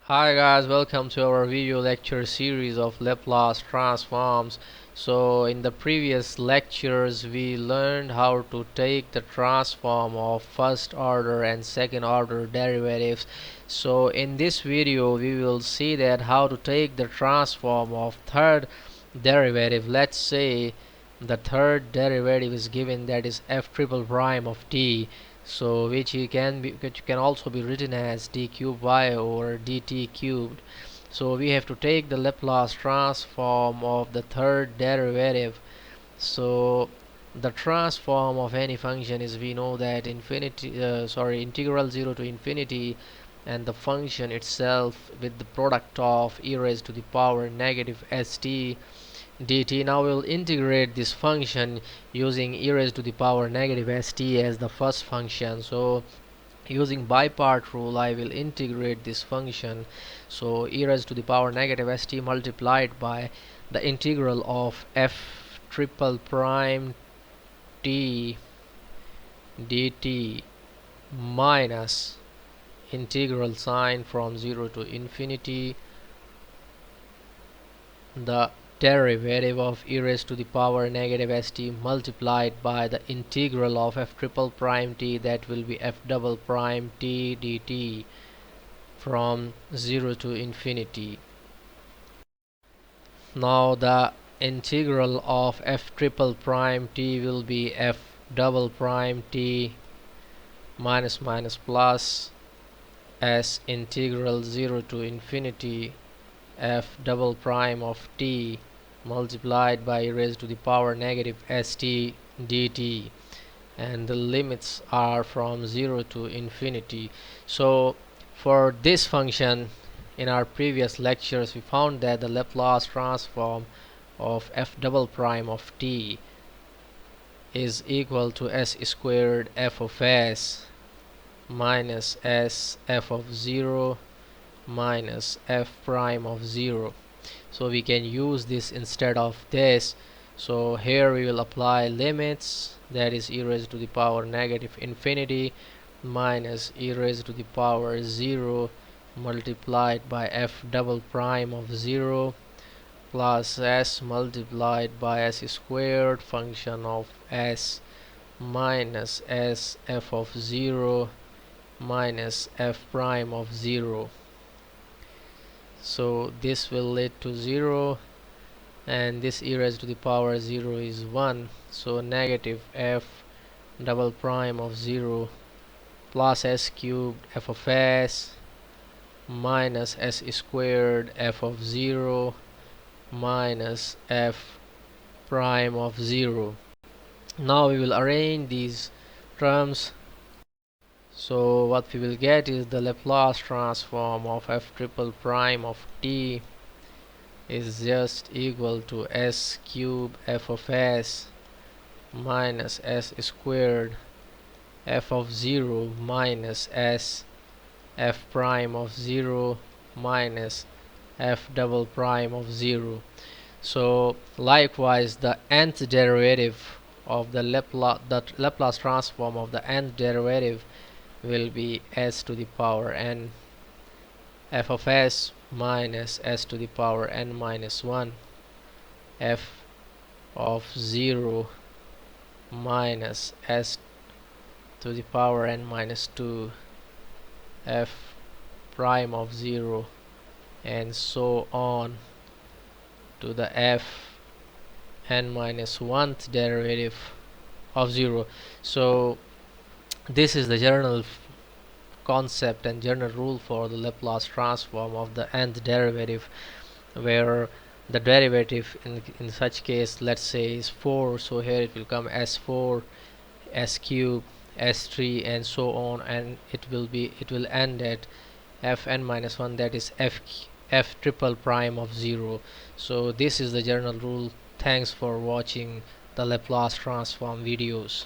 Hi guys, welcome to our video lecture series of Laplace transforms. So in the previous lectures we learned how to take the transform of first order and second order derivatives. So in this video we will see that how to take the transform of third derivative. Let's say the third derivative is given, that is f triple prime of t, so which can also be written as d cubed y over dt cubed. So we have to take the Laplace transform of the third derivative. So the transform of any function is, we know that integral 0 to infinity, and the function itself with the product of e raised to the power negative st dt. Now we'll integrate this function using e raised to the power negative st as the first function. So using by part rule I will integrate this function. So e raised to the power negative st multiplied by the integral of f triple prime t dt minus integral sign from 0 to infinity the derivative of e raised to the power negative st multiplied by the integral of f triple prime t, that will be f double prime t dt from 0 to infinity. Now the integral of f triple prime t will be f double prime t minus minus plus as integral 0 to infinity f double prime of t multiplied by e raised to the power negative st dt, and the limits are from 0 to infinity. So for this function, in our previous lectures we found that the Laplace transform of f double prime of t is equal to s squared f of s minus s f of 0 minus f prime of 0. So we can use this instead of this. So here we will apply limits, that is e raised to the power negative infinity minus e raised to the power 0 multiplied by f double prime of 0 plus s multiplied by s squared function of s minus s f of 0 minus f prime of 0. So this will lead to 0, and this e raised to the power 0 is 1. So negative f double prime of 0 plus s cubed f of s minus s squared f of 0 minus f prime of 0. Now we will arrange these terms. So what we will get is the Laplace transform of f triple prime of t is just equal to s cubed f of s minus s squared f of 0 minus s f prime of 0 minus f double prime of 0. So likewise the nth derivative of the Laplace transform of the nth derivative will be s to the power n f of s minus s to the power n minus 1 f of 0 minus s to the power n minus 2 f prime of 0, and so on to the f n minus 1th derivative of 0. So this is the general concept and general rule for the Laplace transform of the nth derivative, where the derivative in such case, let's say, is 4. So here it will come s4, s cube, s3, and so on, and it will end at fn minus 1, that is f triple prime of 0. So this is the general rule. Thanks for watching the Laplace transform videos.